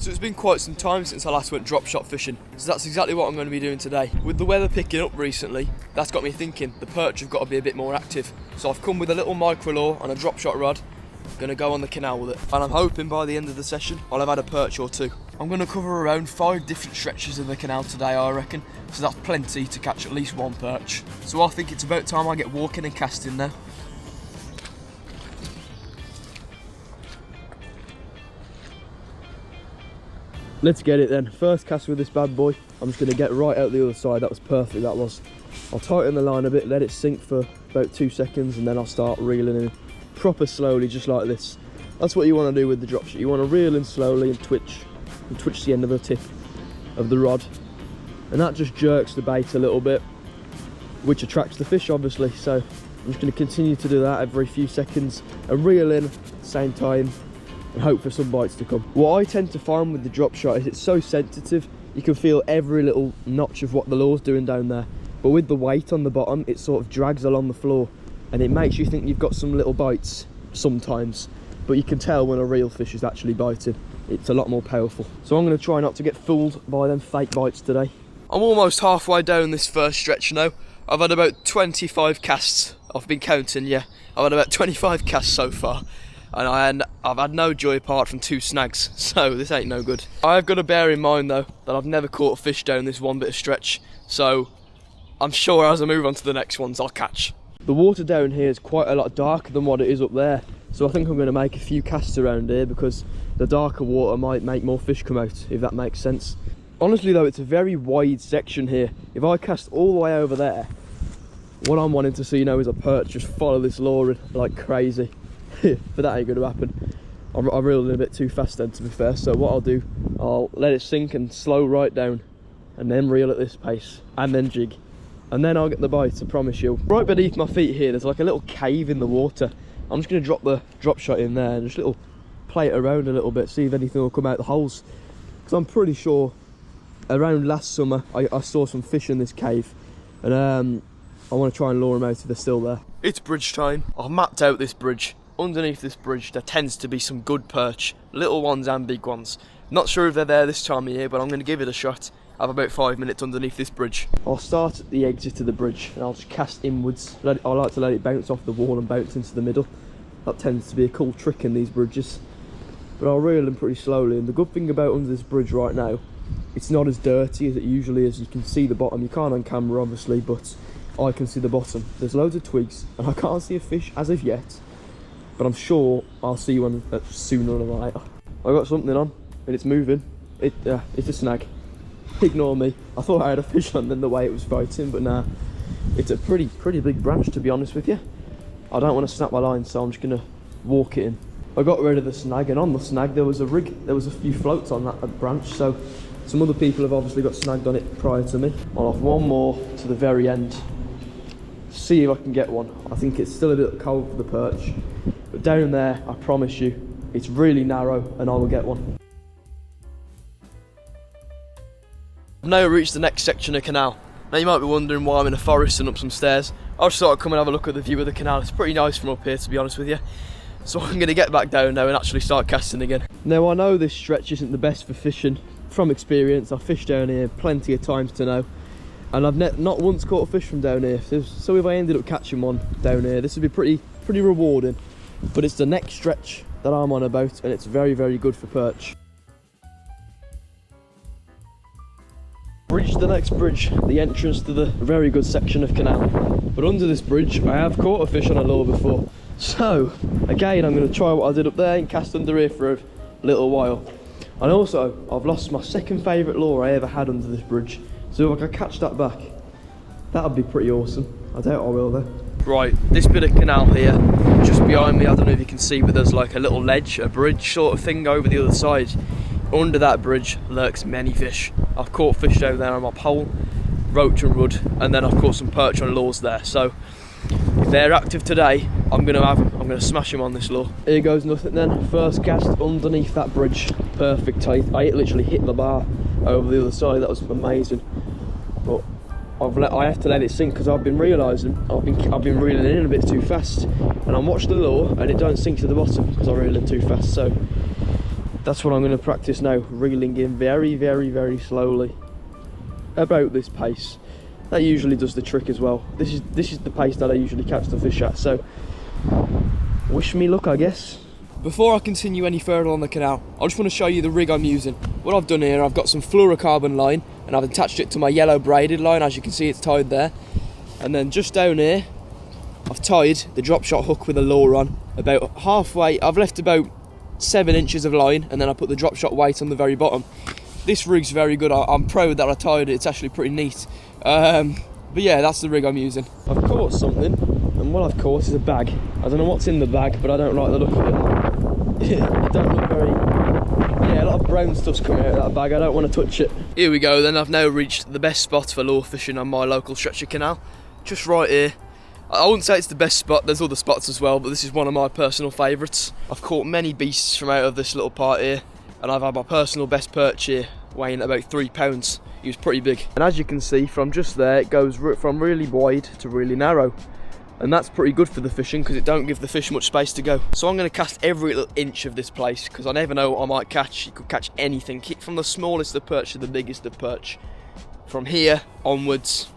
So it's been quite some time since I last went drop shot fishing, so that's exactly what I'm going to be doing today. With the weather picking up recently, that's got me thinking the perch have got to be a bit more active. So I've come with a little micro lure and a drop shot rod. I'm going to go on the canal with it, and I'm hoping by the end of the session I'll have had a perch or two. I'm going to cover around 5 different stretches of the canal today, I reckon, so that's plenty to catch at least one perch. So I think it's about time I get walking and casting now. Let's get it then. First cast with this bad boy. I'm just going to get right out the other side. That was perfect, that was. I'll tighten the line a bit, let it sink for about 2 seconds, and then I'll start reeling in proper slowly, just like this. That's what you want to do with the drop shot. You want to reel in slowly and twitch the end of the tip of the rod, and that just jerks the bait a little bit, which attracts the fish obviously. So I'm just going to continue to do that every few seconds and reel in at the same time and hope for some bites to come. What I tend to find with the drop shot is it's so sensitive, you can feel every little notch of what the lure's doing down there, but with the weight on the bottom it sort of drags along the floor and it makes you think you've got some little bites sometimes, but you can tell when a real fish is actually biting. It's a lot more powerful. So I'm going to try not to get fooled by them fake bites today. I'm almost halfway down this first stretch now. I've had about 25 casts. I've been counting, yeah. I've had about 25 casts so far. And I've had no joy apart from 2 snags, so this ain't no good. I've got to bear in mind though that I've never caught a fish down this one bit of stretch, so I'm sure as I move on to the next ones I'll catch. The water down here is quite a lot darker than what it is up there, so I think I'm going to make a few casts around here because the darker water might make more fish come out, if that makes sense. Honestly though, it's a very wide section here. If I cast all the way over there, what I'm wanting to see now is a perch just follow this lure in like crazy. But that ain't going to happen. I reeled in a bit too fast then, to be fair, so what I'll do, I'll let it sink and slow right down and then reel at this pace and then jig, and then I'll get the bite, I promise you. Right beneath my feet here there's like a little cave in the water. I'm just going to drop the drop shot in there and just play it around a little bit, see if anything will come out the holes, because I'm pretty sure around last summer I saw some fish in this cave, and I want to try and lure them out if they're still there. It's bridge time. I've mapped out this bridge. Underneath this bridge there tends to be some good perch, little ones and big ones. Not sure if they're there this time of year, but I'm going to give it a shot. I have about 5 minutes underneath this bridge. I'll start at the exit of the bridge and I'll just cast inwards. I like to let it bounce off the wall and bounce into the middle. That tends to be a cool trick in these bridges. But I'll reel them pretty slowly, and the good thing about under this bridge right now, it's not as dirty as it usually is. You can see the bottom. You can't on camera obviously, but I can see the bottom. There's loads of twigs and I can't see a fish as of yet, but I'm sure I'll see one sooner or later. I got something on and it's moving. It's a snag. Ignore me. I thought I had a fish on then the way it was fighting, but nah, it's a pretty big branch, to be honest with you. I don't want to snap my line, so I'm just gonna walk it in. I got rid of the snag, and on the snag there was a rig. There was a few floats on that branch, so some other people have obviously got snagged on it prior to me. I'll have one more to the very end. See if I can get one. I think it's still a bit cold for the perch, but down there, I promise you, it's really narrow and I will get one. I've now reached the next section of canal. Now you might be wondering why I'm in a forest and up some stairs. I just thought I'd come and have a look at the view of the canal. It's pretty nice from up here, to be honest with you. So I'm going to get back down now and actually start casting again. Now I know this stretch isn't the best for fishing. From experience, I've fished down here plenty of times to know, and I've not once caught a fish from down here. So if I ended up catching one down here, this would be pretty rewarding. But it's the next stretch that I'm on about, and it's very good for perch. Reached the next bridge, the entrance to the very good section of canal. But under this bridge, I have caught a fish on a lure before. So again, I'm going to try what I did up there and cast under here for a little while. And also, I've lost my second favourite lure I ever had under this bridge. So if I can catch that back, that would be pretty awesome. I doubt I will though. Right, this bit of canal here, just behind me, I don't know if you can see, but there's like a little ledge, a bridge sort of thing over the other side. Under that bridge lurks many fish. I've caught fish down there on my pole, roach and rudd, and then I've caught some perch on lures there. So if they're active today, I'm going to have them. I'm going to smash them on this lure. Here goes nothing then. First cast underneath that bridge. Perfect. I literally hit the bar over the other side. That was amazing. But I have to let it sink because I've been realising I've been reeling in a bit too fast, and I'm watching the lure and it don't sink to the bottom because I'm reeling too fast. So That's what I'm going to practice now, reeling in very, very, very slowly. About this pace. That usually does the trick as well. This is the pace that I usually catch the fish at, so wish me luck, I guess. Before I continue any further on the canal, I just want to show you the rig I'm using. What I've done here, I've got some fluorocarbon line and I've attached it to my yellow braided line. As you can see, it's tied there. And then just down here, I've tied the drop shot hook with a lure on. About halfway, I've left about 7 inches of line, and then I put the drop shot weight on the very bottom. This rig's very good. I'm proud that I tied it. It's actually pretty neat. But yeah, that's the rig I'm using. I've caught something, and what I've caught is a bag. I don't know what's in the bag, but I don't like the look of it. It don't look very... Yeah, a lot of brown stuff's coming out of that bag. I don't want to touch it. Here we go then. I've now reached the best spot for lure fishing on my local stretcher canal. Just right here. I wouldn't say it's the best spot, there's other spots as well, but this is one of my personal favourites. I've caught many beasts from out of this little part here, and I've had my personal best perch here, weighing about 3 pounds. He was pretty big. And as you can see, from just there, it goes from really wide to really narrow. And that's pretty good for the fishing, because it don't give the fish much space to go. So I'm going to cast every little inch of this place, because I never know what I might catch. You could catch anything, from the smallest of perch to the biggest of perch. From here onwards,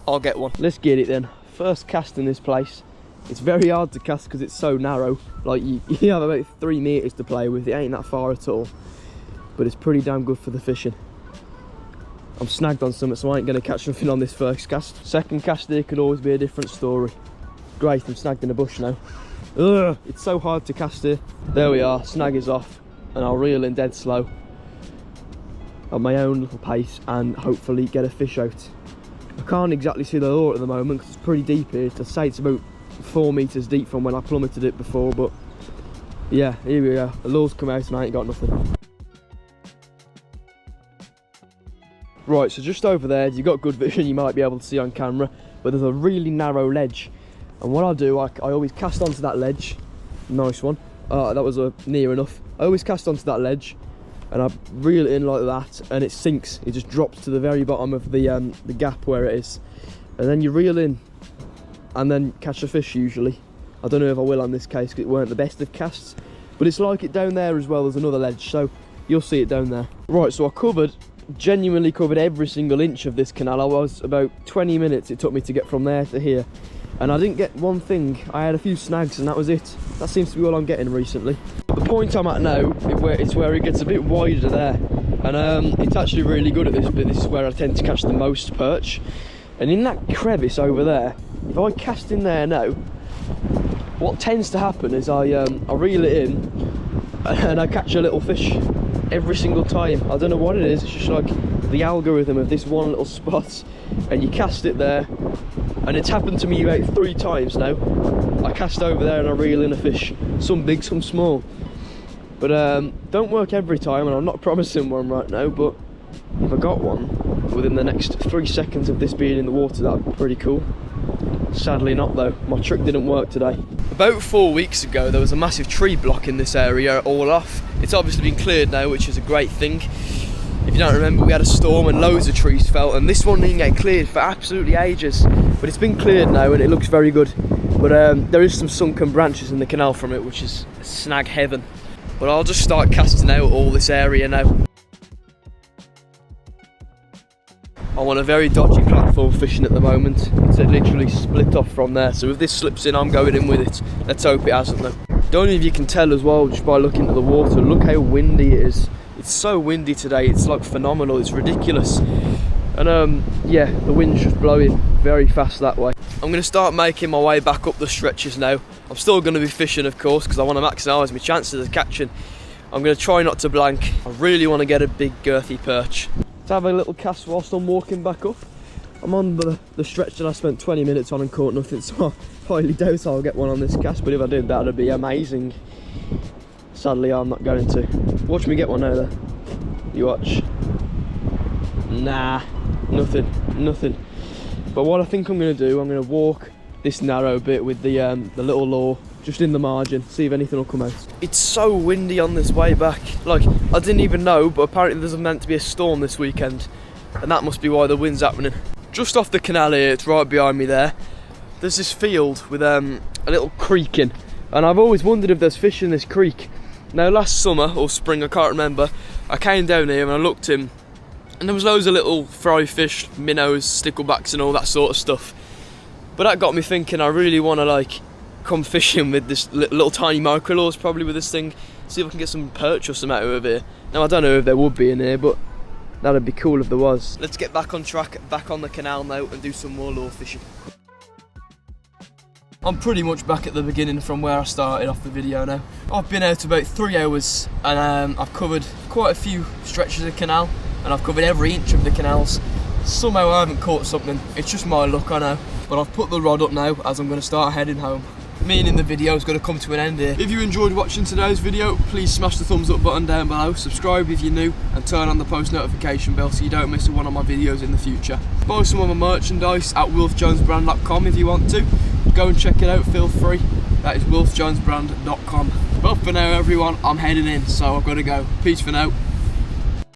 I'll get one. Let's get it then. First cast in this place. It's very hard to cast because it's so narrow. Like you have about 3 meters to play with. It ain't that far at all, but it's pretty damn good for the fishing. I'm snagged on something, so I ain't going to catch nothing on this first cast. Second cast here could always be a different story. Great, I'm snagged in a bush now. Ugh, it's so hard to cast here. There we are, snag is off, and I'll reel in dead slow at my own little pace and hopefully get a fish out. I can't exactly see the lure at the moment because it's pretty deep here. I'd say it's about 4 meters deep from when I plummeted it before, but yeah, here we go. The lure's come out and I ain't got nothing. Right, so just over there, you've got good vision, you might be able to see on camera, but there's a really narrow ledge. And what I'll do, I always cast onto that ledge. Nice one. That was near enough. I always cast onto that ledge and I reel it in like that, and it sinks. It just drops to the very bottom of the gap where it is, and then you reel in and then catch a fish usually. I don't know if I will on this case because it weren't the best of casts, but it's like it down there as well. There's another ledge, so you'll see it down there. Right, so I genuinely covered every single inch of this canal. I was about 20 minutes it took me to get from there to here, and I didn't get one thing. I had a few snags and that was it. That seems to be all I'm getting recently. The point I'm at now is where it gets a bit wider there, and it's actually really good at this bit. This is where I tend to catch the most perch, and in that crevice over there, if I cast in there now, what tends to happen is I reel it in and I catch a little fish every single time. I don't know what it is, it's just like the algorithm of this one little spot, and you cast it there, and it's happened to me about 3 times now. I cast over there and I reel in a fish, some big, some small, but don't work every time, and I'm not promising one right now, but if I got one within the next 3 seconds of this being in the water, that'd be pretty cool. Sadly not though, my trick didn't work today. About 4 weeks ago there was a massive tree block in this area, all off. It's obviously been cleared now, which is a great thing. If you don't remember, we had a storm and loads of trees fell, and this one didn't get cleared for absolutely ages, but it's been cleared now and it looks very good. But there is some sunken branches in the canal from it, which is snag heaven. But I'll just start casting out all this area now. I'm on a very dodgy platform fishing at the moment. It's literally split off from there, so if this slips in, I'm going in with it. Let's hope it hasn't though. Don't know if you can tell as well just by looking at the water. Look how windy it is. It's so windy today, it's like phenomenal, it's ridiculous. And yeah, the wind's just blowing very fast that way. I'm going to start making my way back up the stretches now. I'm still going to be fishing, of course, because I want to maximise my chances of catching. I'm going to try not to blank. I really want to get a big girthy perch. To have a little cast whilst I'm walking back up. I'm on the stretch that I spent 20 minutes on and caught nothing, so I highly doubt I'll get one on this cast, but if I did, that would be amazing. Sadly, I'm not going to. Watch me get one now, though. You watch. Nah, nothing. But what I think I'm going to do, I'm going to walk this narrow bit with the little lure just in the margin, see if anything will come out. It's so windy on this way back. Like, I didn't even know, but apparently there's meant to be a storm this weekend, and that must be why the wind's happening. Just off the canal here, it's right behind me there, there's this field with a little creek in, and I've always wondered if there's fish in this creek. Now last summer, or spring, I can't remember, I came down here and I looked in, and there was loads of little fry fish, minnows, sticklebacks and all that sort of stuff. But that got me thinking, I really want to like come fishing with this little tiny microlures, probably with this thing, see if I can get some perch or something out of here. Now I don't know if there would be in here, but that'd be cool if there was. Let's get back on track, back on the canal now, and do some more lure fishing. I'm pretty much back at the beginning from where I started off the video now. I've been out about 3 hours and I've covered quite a few stretches of canal, and I've covered every inch of the canals. Somehow I haven't caught something, it's just my luck, I know. But I've put the rod up now as I'm going to start heading home. Meaning the video is going to come to an end here. If you enjoyed watching today's video, please smash the thumbs up button down below, subscribe if you're new, and turn on the post notification bell so you don't miss one of my videos in the future. Buy some of my merchandise at wolfjonesbrand.com if you want to. Go and check it out, feel free. That is wolfjonesbrand.com. But for now everyone, I'm heading in, so I've got to go. Peace for now.